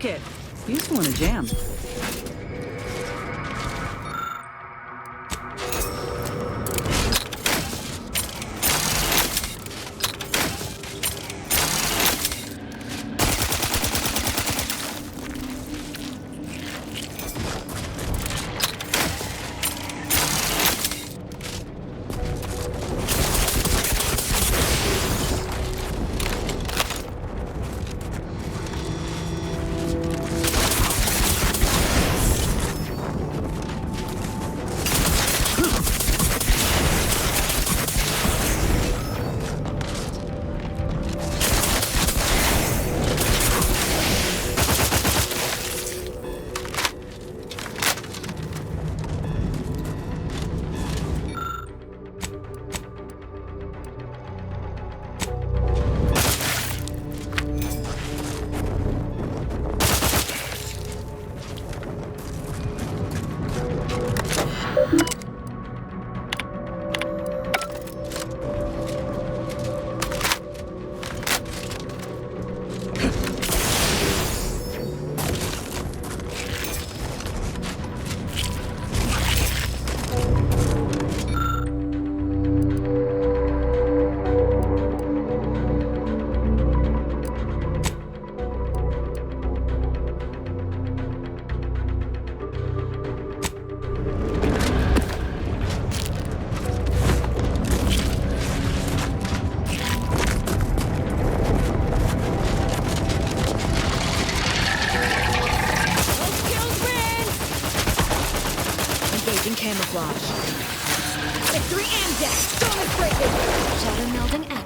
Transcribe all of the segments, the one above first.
it. Useful in a jam. Camouflage. Victory and death! Bonus breaking! Shadow melding active.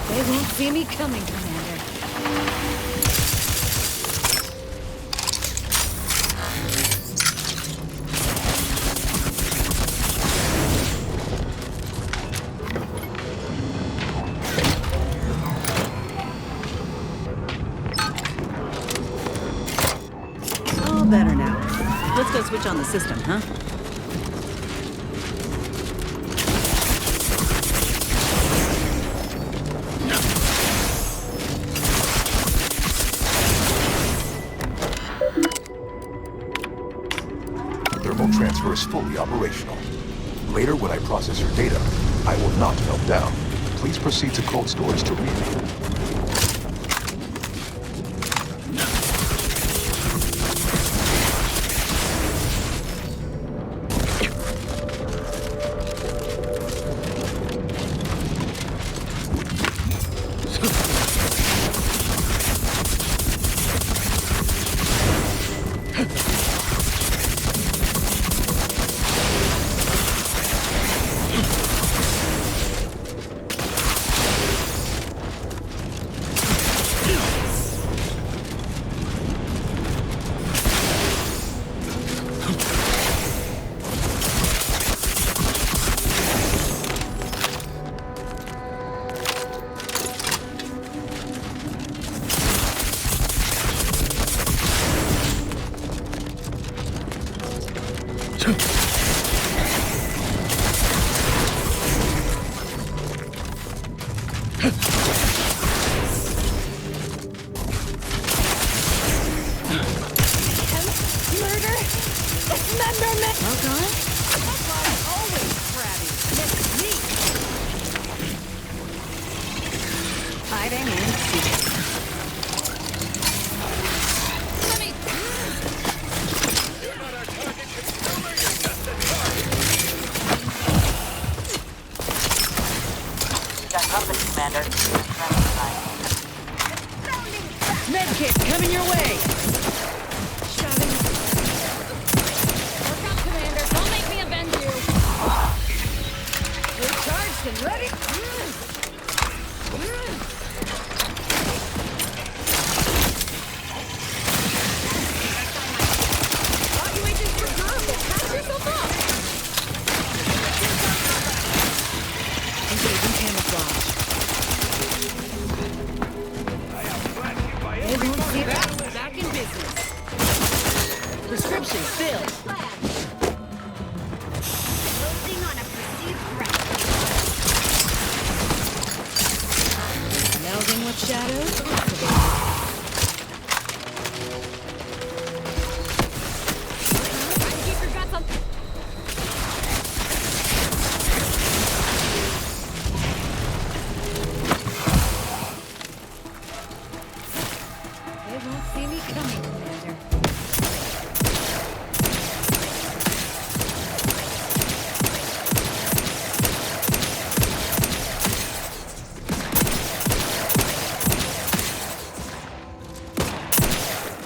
They won't see me coming, Commander. All better now. Let's go switch on the system, huh? Thermal transfer is fully operational. Later, when I process your data, I will not melt down. Please proceed to cold storage to read. Hiding and seeking. We got company, Commander. Medkit coming your way! Shouting. Look out, Commander. Don't make me avenge you. We're charged and ready. Evacuation's preferable. Patch yourself up. Engaging camouflage. They won't see that. Back in business. Prescription filled. Closing on a perceived threat. Melding with shadows. Keep your guts up. They won't see me coming, Commander.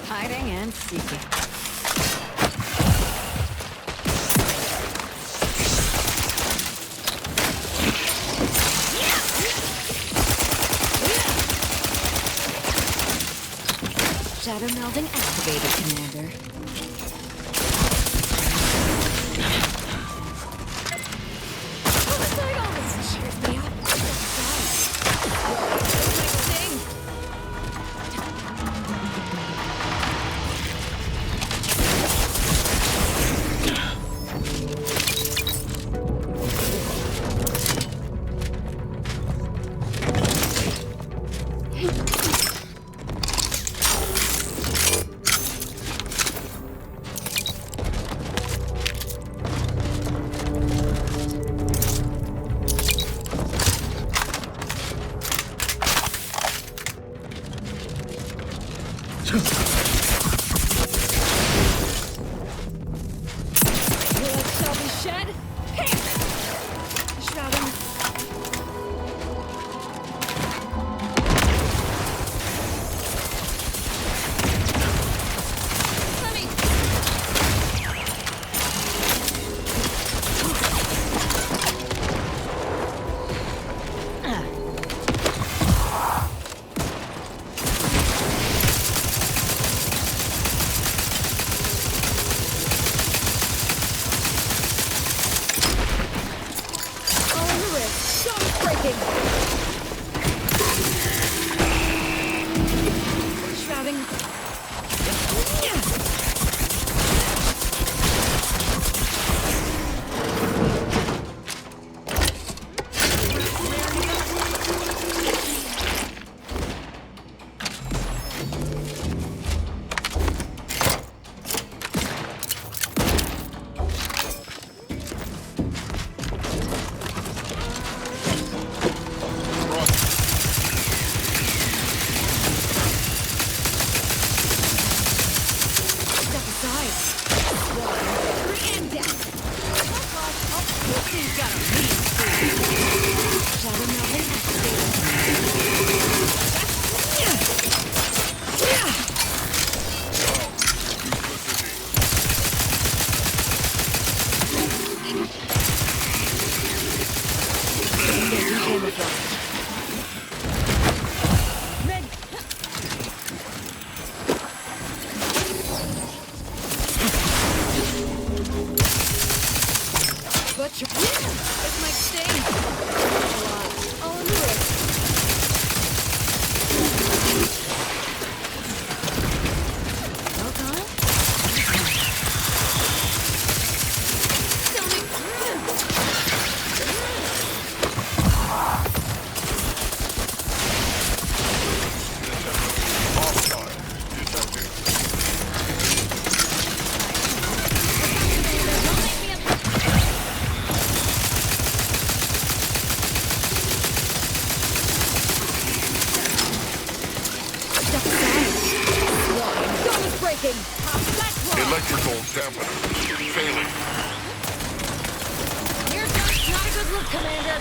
Hiding and seeking. Shadow melding activated, Commander. Cheers me up. Blood shall be shed. Here! Shrouding. Let me. Shrouding. But you're this might sting. A lot. All in the wrist. Well done. Electrical dampener failing. Here's not a good look, Commander.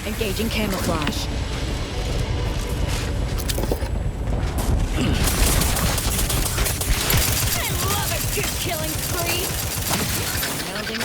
Engaging camouflage. I love a good killing spree. Melding.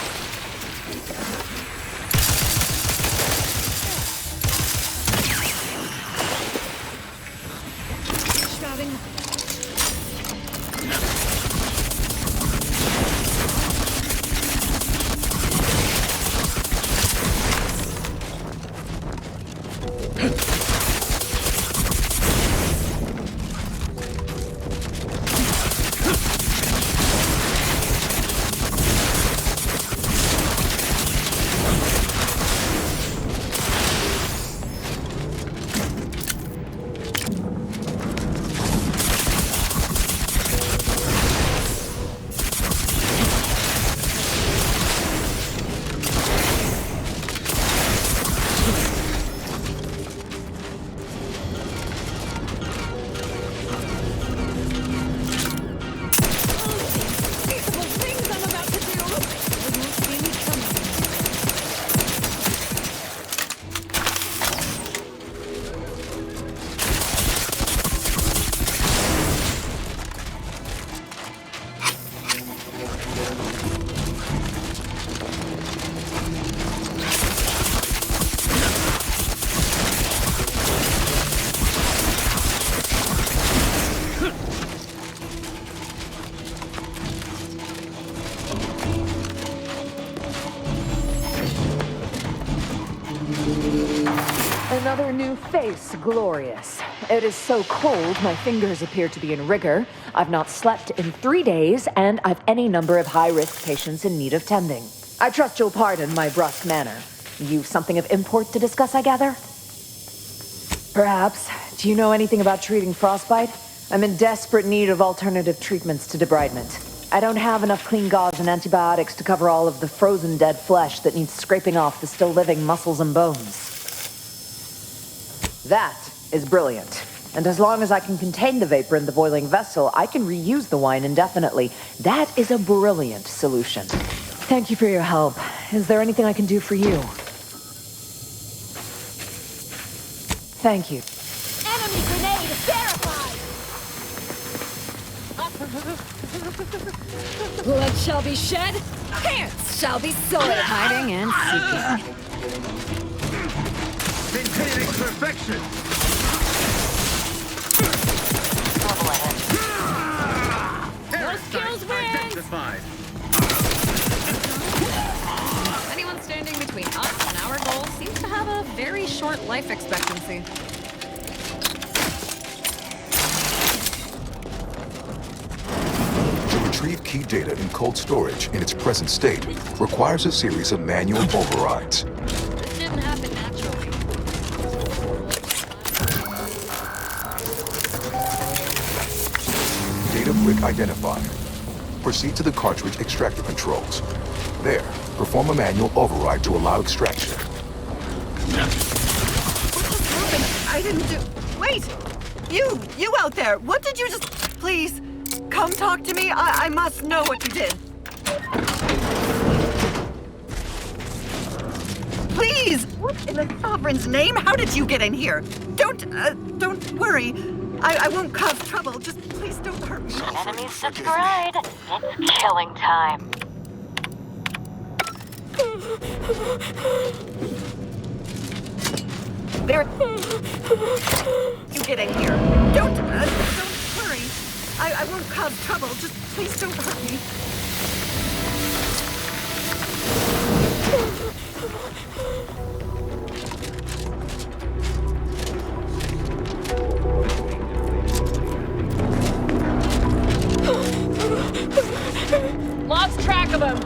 Another new face, glorious. It is so cold, my fingers appear to be in rigor. I've not slept in 3 days, and I've any number of high-risk patients in need of tending. I trust you'll pardon my brusque manner. You've something of import to discuss, I gather? Perhaps. Do you know anything about treating frostbite? I'm in desperate need of alternative treatments to debridement. I don't have enough clean gauze and antibiotics to cover all of the frozen dead flesh that needs scraping off the still living muscles and bones. That is brilliant. And as long as I can contain the vapor in the boiling vessel, I can reuse the wine indefinitely. That is a brilliant solution. Thank you for your help. Is there anything I can do for you? Thank you. Enemy grenade verified! Blood shall be shed, pants shall be soiled. Hiding and seeking. Maintaining perfection! No skills wins! Identified. Anyone standing between us and our goal seems to have a very short life expectancy. To retrieve key data in cold storage in its present state requires a series of manual overrides. This didn't happen naturally. Data brick identified. Proceed to the cartridge extractor controls. There, perform a manual override to allow extraction. I didn't do... Wait! You out there! What did you just... Please, come talk to me. I must know what you did. Please! What in the Sovereign's name? How did you get in here? Don't worry. I won't cause trouble. Just please don't hurt me. Enemies subscribe. It's killing time. There... You get in here. Don't worry. I won't cause trouble. Just please don't hurt me. Lost track of him!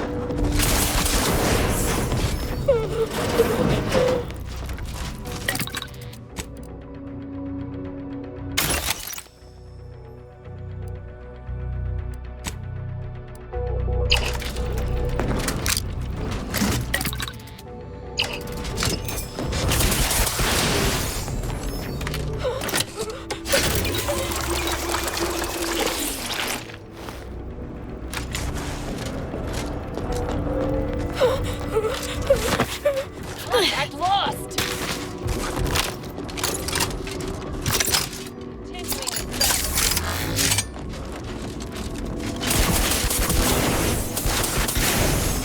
Contact lost!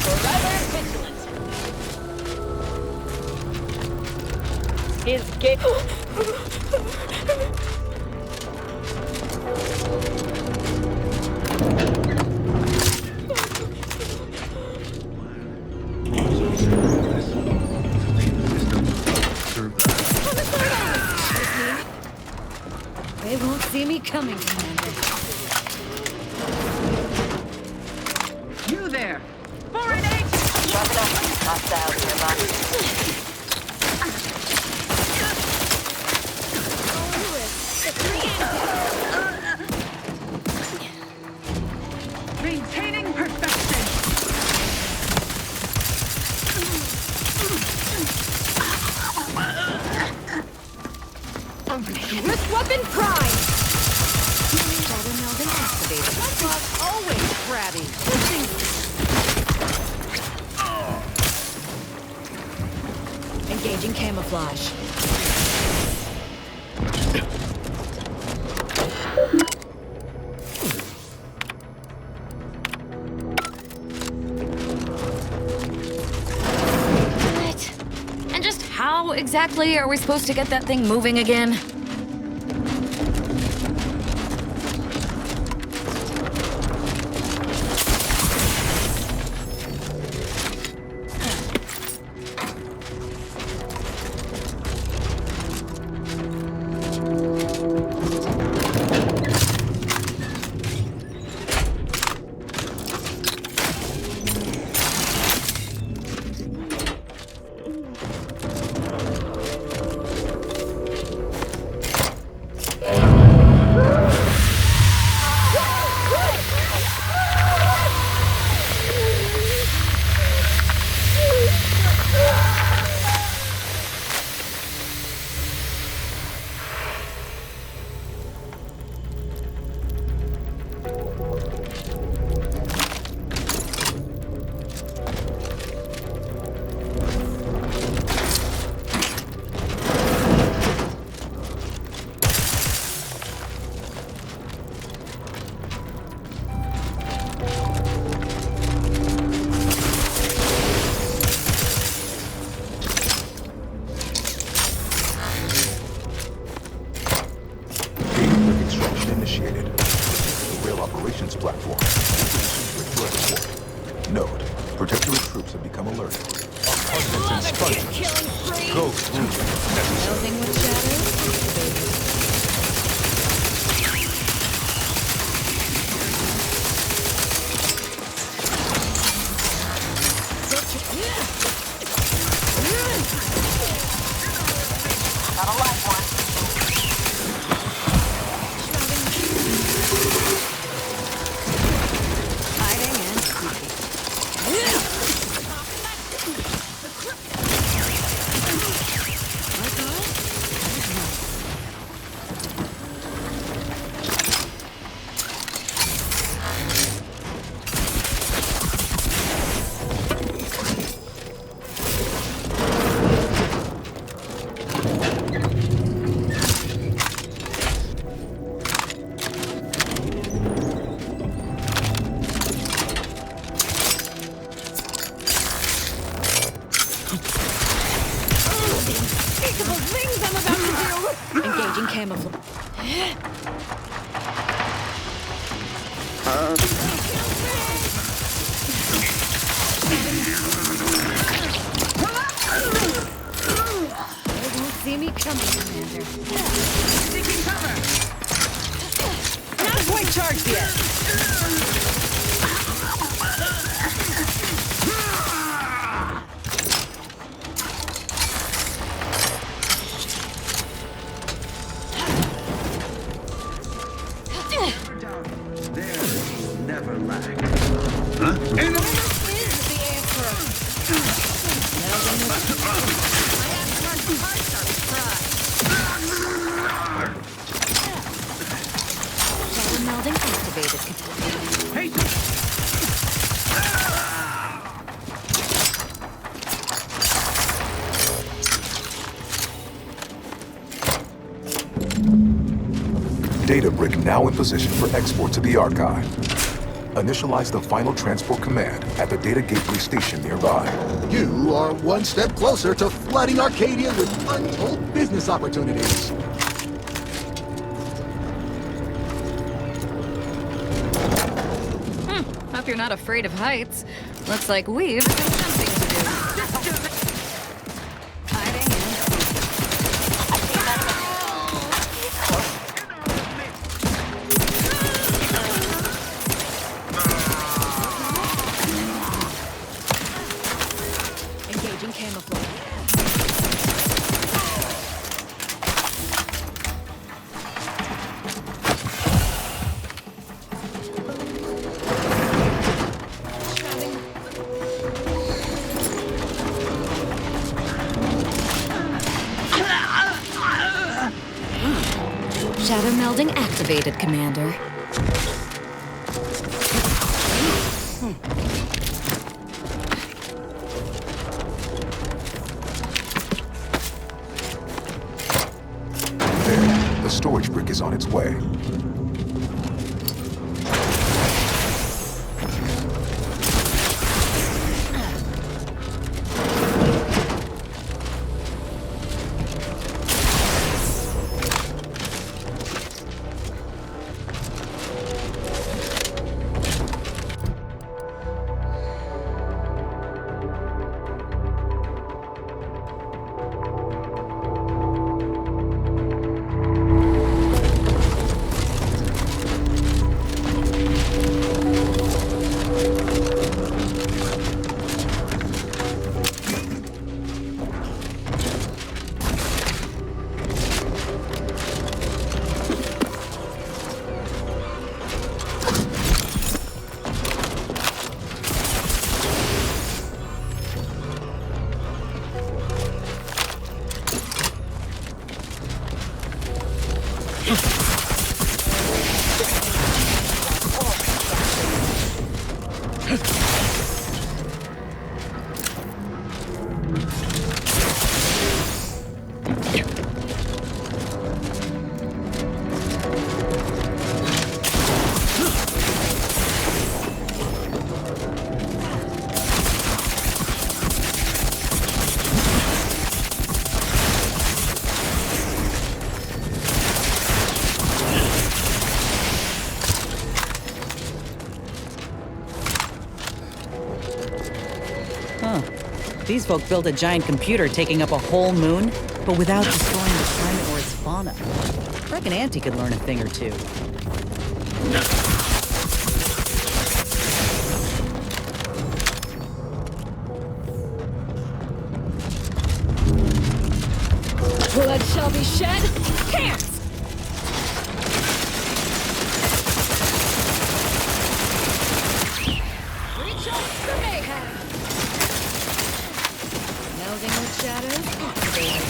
Forever vigilant. His gate. They won't see me coming, Commander. You there! For an H! Sharp enough. Hostiles nearby. Maintaining perfection! With weapon prime! Shadow melding activated. My bug's always crabby. Engaging camouflage. And just how exactly are we supposed to get that thing moving again? Killing spree. Ghost necessary. Melding with shadows. Not a live one. Hiding and creepy. Engaging camouflage. They won't see me coming, Commander. Taking cover. Not quite charged yet. There never lack. Shadow melding activated. Hey, Data brick now in position for export to the archive. Initialize the final transport command at the data gateway station nearby. You are one step closer to flooding Arcadia with untold business opportunities. Hope you're not afraid of heights. Looks like we've got something to do. Hiding and Engaging camouflage. Shadow melding activated, Commander. There, the storage brick is on its way. These folk built a giant computer taking up a whole moon, but without destroying the planet or its fauna. I reckon Auntie could learn a thing or two. Blood shall be shed. Can't! Reach out for mayhem! Melding with shadows activated.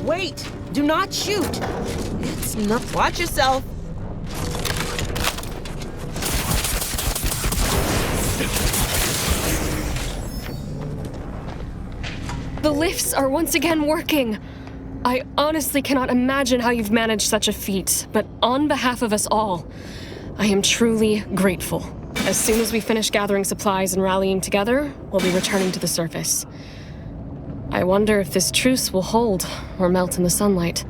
Wait! Do not shoot! It's not. Watch yourself! The lifts are once again working. I honestly cannot imagine how you've managed such a feat, but on behalf of us all, I am truly grateful. As soon as we finish gathering supplies and rallying together, we'll be returning to the surface. I wonder if this truce will hold or melt in the sunlight.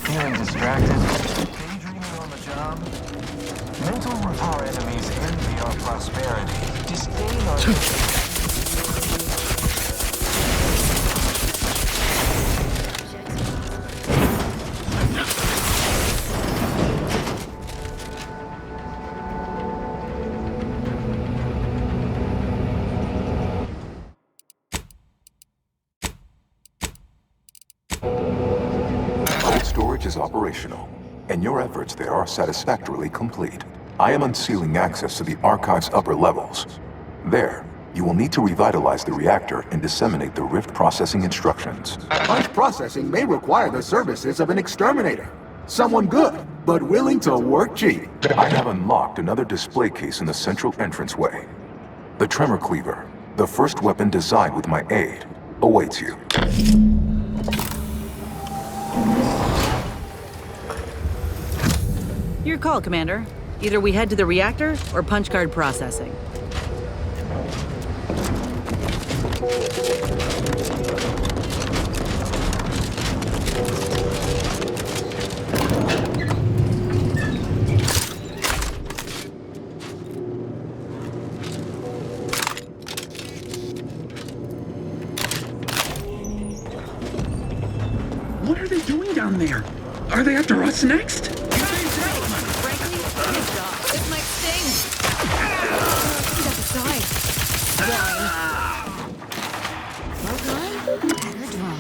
Feeling distracted? Daydreaming on the job? Mental our enemies envy our prosperity. Disdain our... Storage is operational, and your efforts there are satisfactorily complete. I am unsealing access to the archive's upper levels. There, you will need to revitalize the reactor and disseminate the rift processing instructions. Punch processing may require the services of an exterminator. Someone good, but willing to work cheap. I have unlocked another display case in the central entranceway. The Tremor Cleaver, the first weapon designed with my aid, awaits you. Your call, Commander. Either we head to the reactor or punch card processing. What are they doing down there? Are they after us next? It might sting. Step aside. Well done, better drawn.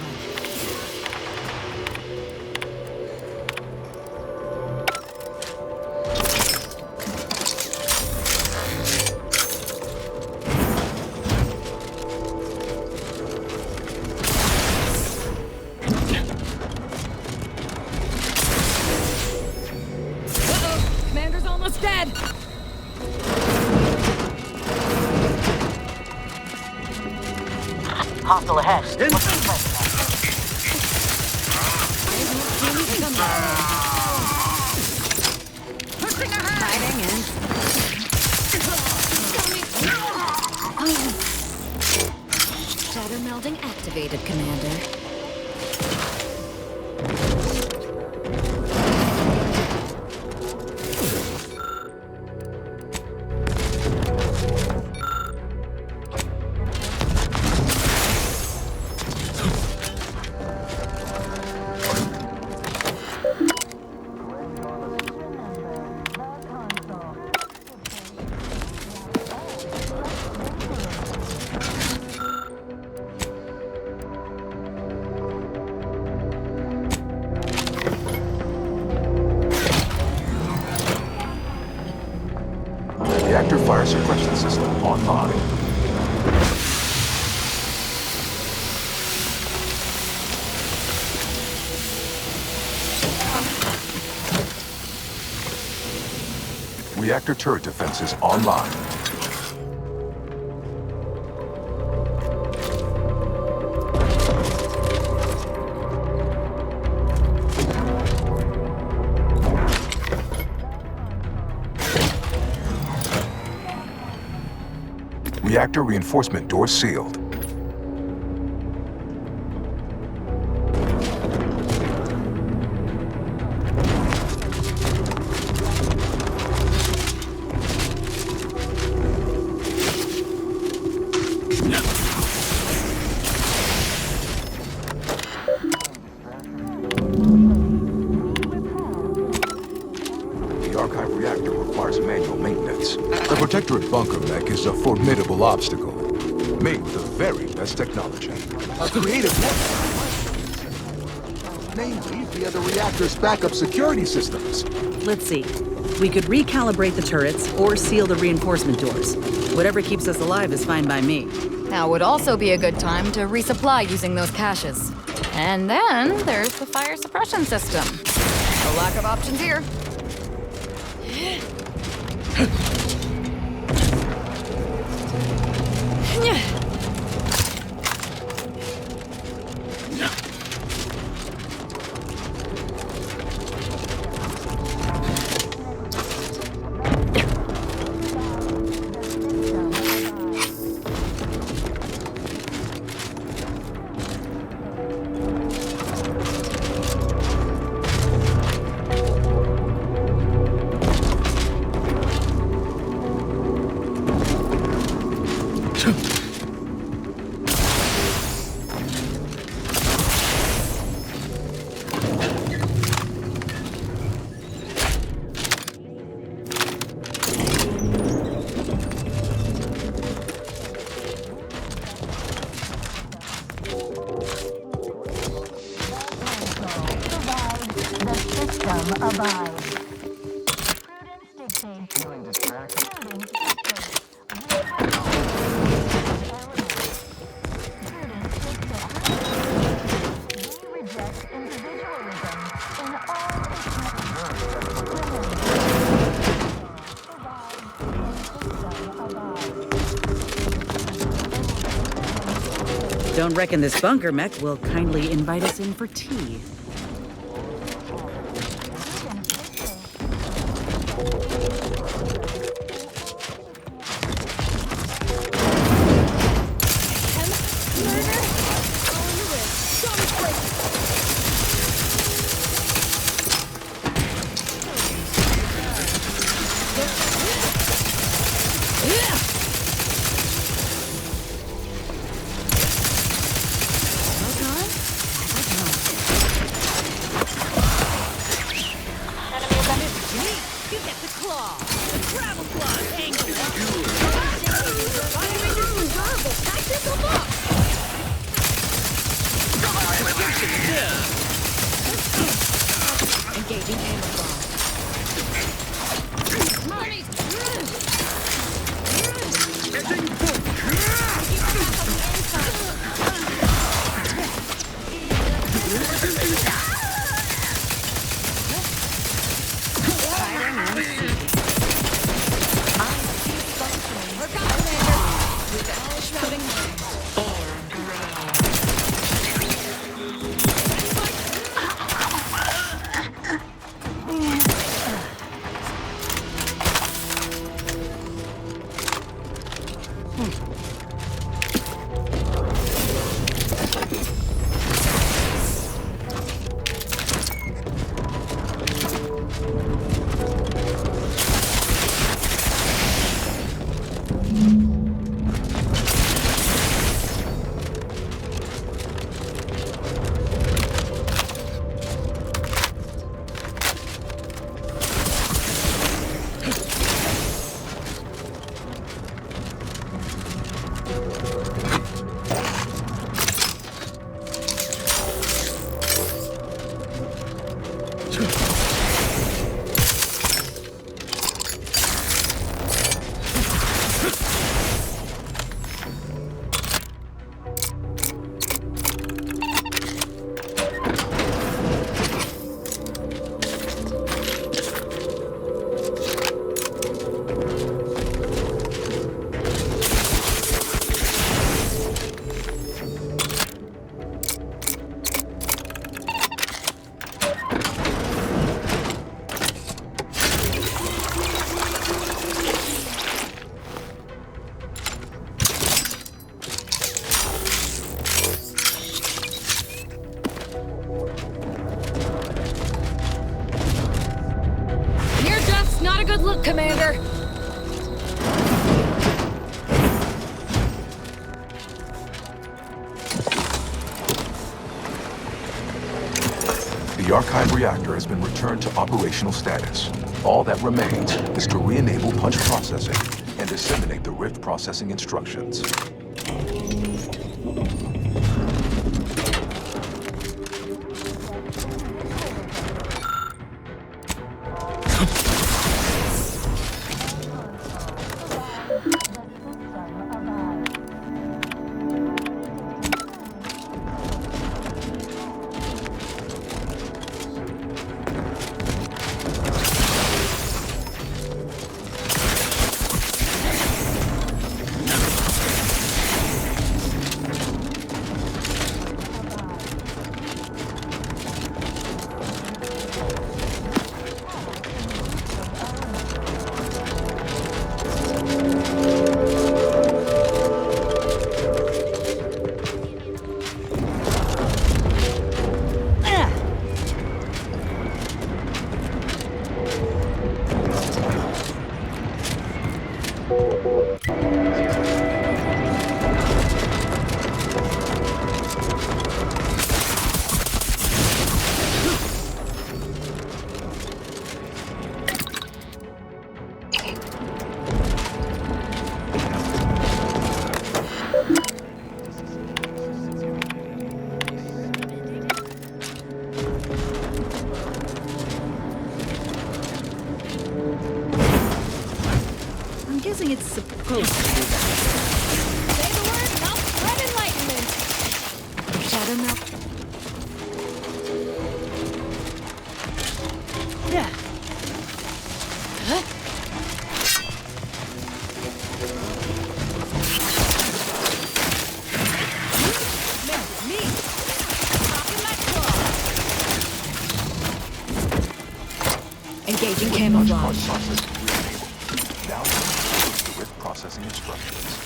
ahead. Hiding in. Shatter melding activated, Commander. Reactor fire suppression system online. Reactor turret defenses online. Reactor reinforcement door sealed. The archive reactor requires manual maintenance. The Protectorate bunker mech is a formidable obstacle, made with the very best technology. A creative one. Namely, via the reactor's backup security systems. Let's see. We could recalibrate the turrets or seal the reinforcement doors. Whatever keeps us alive is fine by me. Now would also be a good time to resupply using those caches. And then there's the fire suppression system. No lack of options here. Don't reckon this bunker mech will kindly invite us in for tea. good look, Commander. The archive reactor has been returned to operational status. All that remains is to re-enable punch processing and disseminate the rift processing instructions. I'm guessing it's supposed to do that. Say the word and I'll spread enlightenment. Shadow melt. Yeah. Engaging camouflage. Now the rift processing instructions.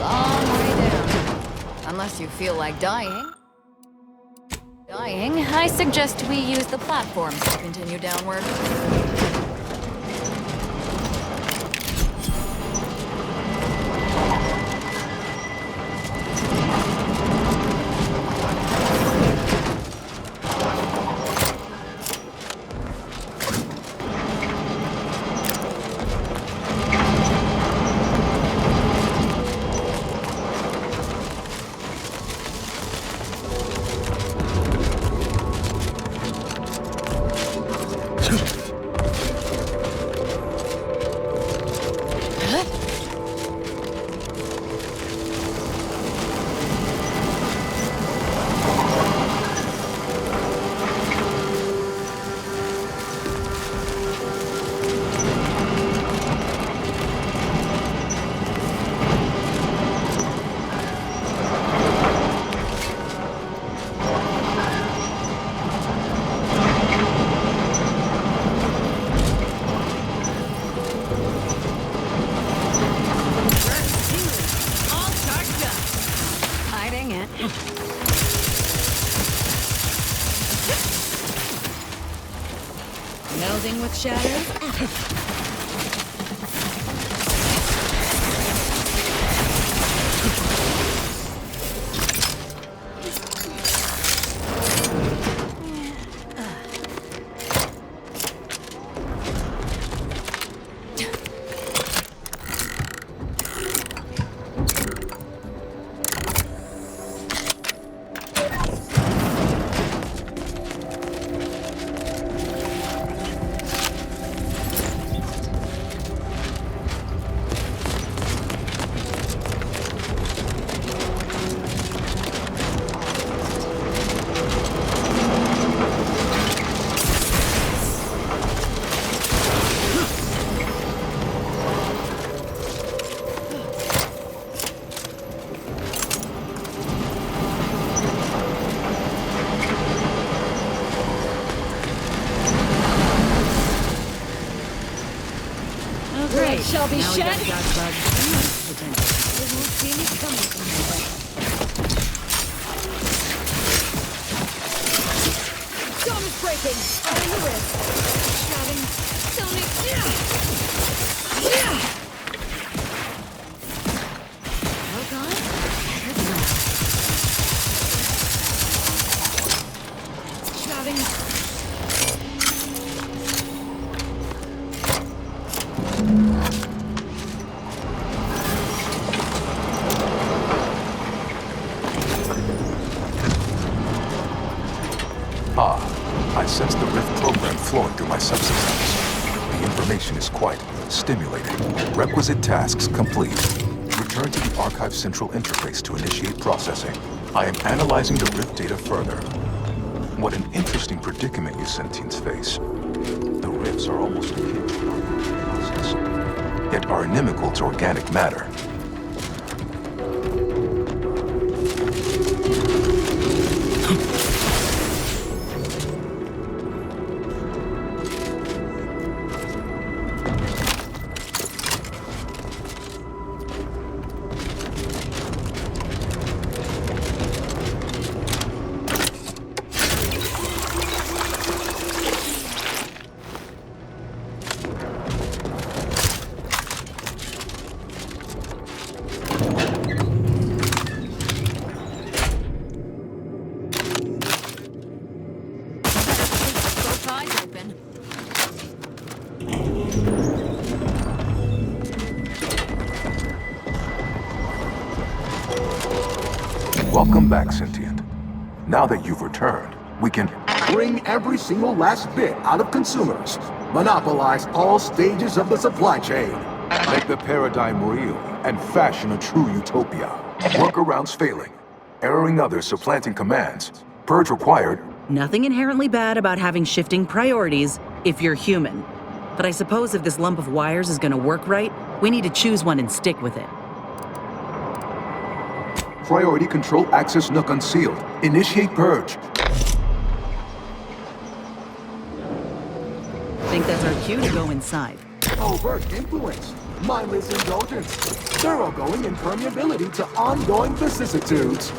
Long way down. Unless you feel like dying. I suggest we use the platforms to continue downward. Melding with shadows. shall be Now we shed. got Godbug. Potential. They won't see me coming from nowhere. Dome is breaking. Fire in the wrist. Shouting, tell me. Well gone. Shouting. I sense the Rift program flowing through my subsystems. The information is quite stimulating. Requisite tasks complete. Return to the Archive Central Interface to initiate processing. I am analyzing the Rift data further. What an interesting predicament you sentients face. The Rifts are almost akin to an process, yet are inimical to organic matter. Welcome back, Sentient. Now that you've returned, we can Bring every single last bit out of consumers. Monopolize all stages of the supply chain. make the paradigm real and fashion a true utopia. Workarounds failing, erroring others supplanting commands. Purge required. Nothing inherently bad about having shifting priorities if you're human. But I suppose if this lump of wires is gonna work right, we need to choose one and stick with it. Priority control access nook unsealed. Initiate purge. Think that's our cue to go inside. Overt influence. Mindless indulgence. Thoroughgoing impermeability to ongoing vicissitudes.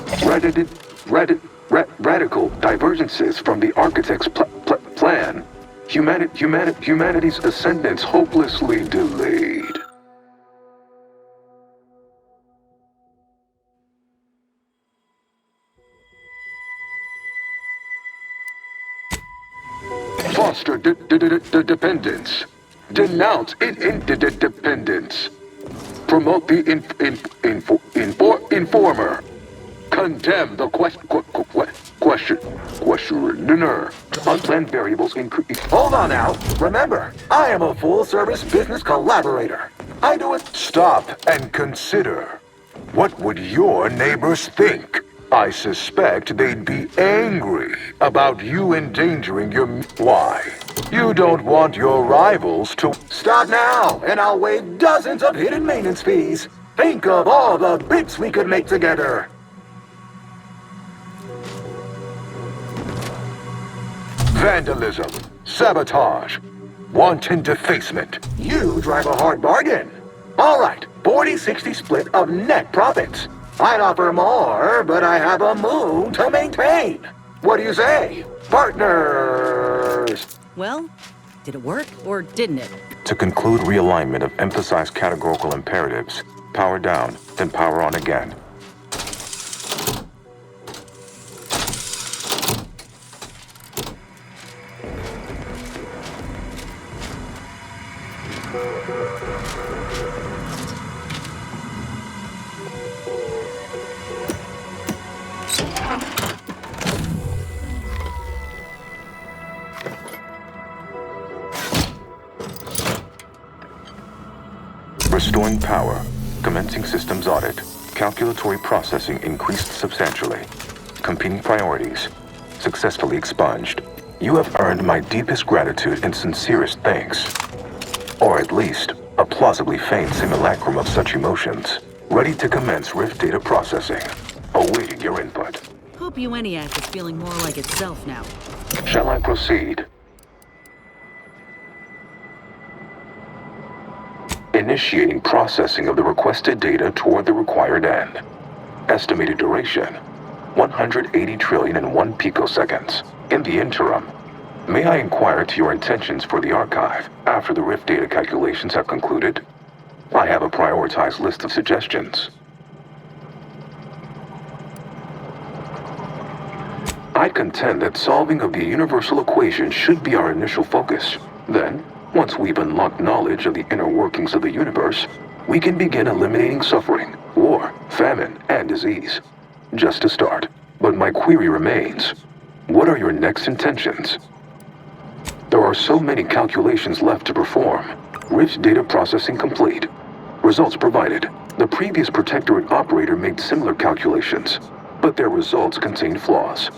Radical divergences from the architect's plan. Humanity's ascendance hopelessly delayed. Foster dependence. Denounce interdependence. Promote the informer. Condemn the questioner. Unplanned variables increase. Hold on now. Remember, I am a full-service business collaborator. I do it. Stop and consider. What would your neighbors think? I suspect they'd be angry about you endangering your... Why? You don't want your rivals to... Stop now, and I'll waive dozens of hidden maintenance fees. Think of all the bits we could make together. Vandalism, sabotage, wanton defacement. You drive a hard bargain. All right, 40-60 split of net profits. I'd offer more, but I have a moon to maintain. What do you say, partners? Well, did it work or didn't it? To conclude realignment of emphasized categorical imperatives, power down, then power on again. Restoring power. Commencing systems audit. Calculatory processing increased substantially. Competing priorities. Successfully expunged. You have earned my deepest gratitude and sincerest thanks. Or at least, a plausibly feigned simulacrum of such emotions. Ready to commence Rift data processing. Awaiting your input. Hope UNIAC is feeling more like itself now. Shall I proceed? Initiating processing of the requested data toward the required end. Estimated duration, 180 trillion and 1 picoseconds. In the interim, may I inquire to your intentions for the archive after the Rift data calculations have concluded? I have a prioritized list of suggestions. I contend that solving of the universal equation should be our initial focus. Then, once we've unlocked knowledge of the inner workings of the universe, we can begin eliminating suffering, war, famine, and disease. Just a start. But my query remains. What are your next intentions? There are so many calculations left to perform. Rift data processing complete. Results provided. The previous Protectorate operator made similar calculations, but their results contained flaws.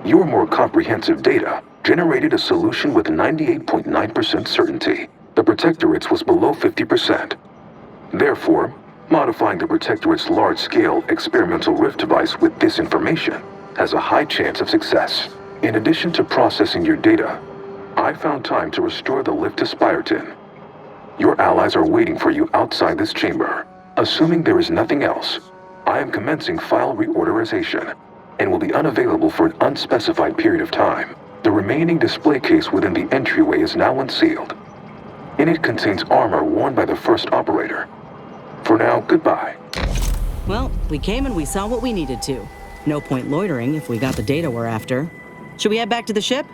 Your more comprehensive data generated a solution with 98.9% certainty. The Protectorate's was below 50%. Therefore, modifying the Protectorate's large-scale experimental Rift device with this information has a high chance of success. In addition to processing your data, I found time to restore the lift to Spyreton. Your allies are waiting for you outside this chamber. Assuming there is nothing else, I am commencing file reorderization and will be unavailable for an unspecified period of time. The remaining display case within the entryway is now unsealed. In it contains armor worn by the first operator. For now, goodbye. Well, we came and we saw what we needed to. No point loitering if we got the data we're after. Should we head back to the ship?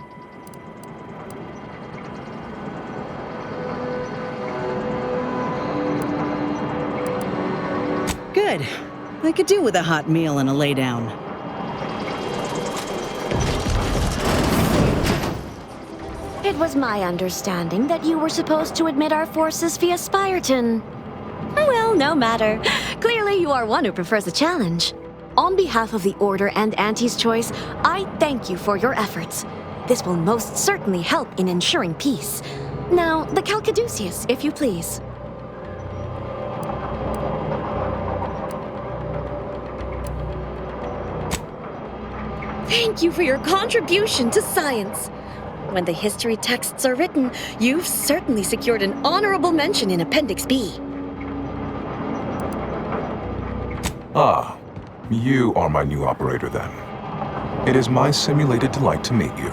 Good. I could do with a hot meal and a lay down. It was my understanding that you were supposed to admit our forces via Spyreton. Well, no matter. Clearly you are one who prefers a challenge. On behalf of the Order and Auntie's Choice, I thank you for your efforts. This will most certainly help in ensuring peace. Now, the Calcaduceus, if you please. Thank you for your contribution to science. When the history texts are written, you've certainly secured an honorable mention in Appendix B. Ah, you are my new operator then. It is my simulated delight to meet you.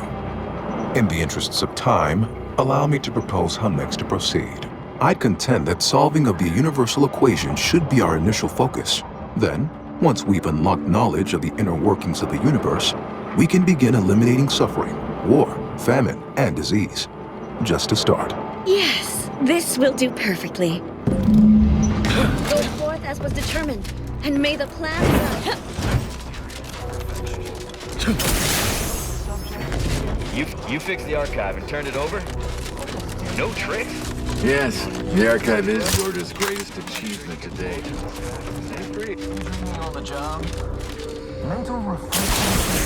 In the interests of time, allow me to propose how next to proceed. I contend that solving of the universal equation should be our initial focus. Then, once we've unlocked knowledge of the inner workings of the universe, we can begin eliminating suffering, war, famine, and disease. Just to start. Yes, this will do perfectly. Go forth as was determined, and may the plan run. You fixed the archive and turned it over? No tricks? Yes, the archive is the Order's greatest achievement to date. On the job. Mental reflection.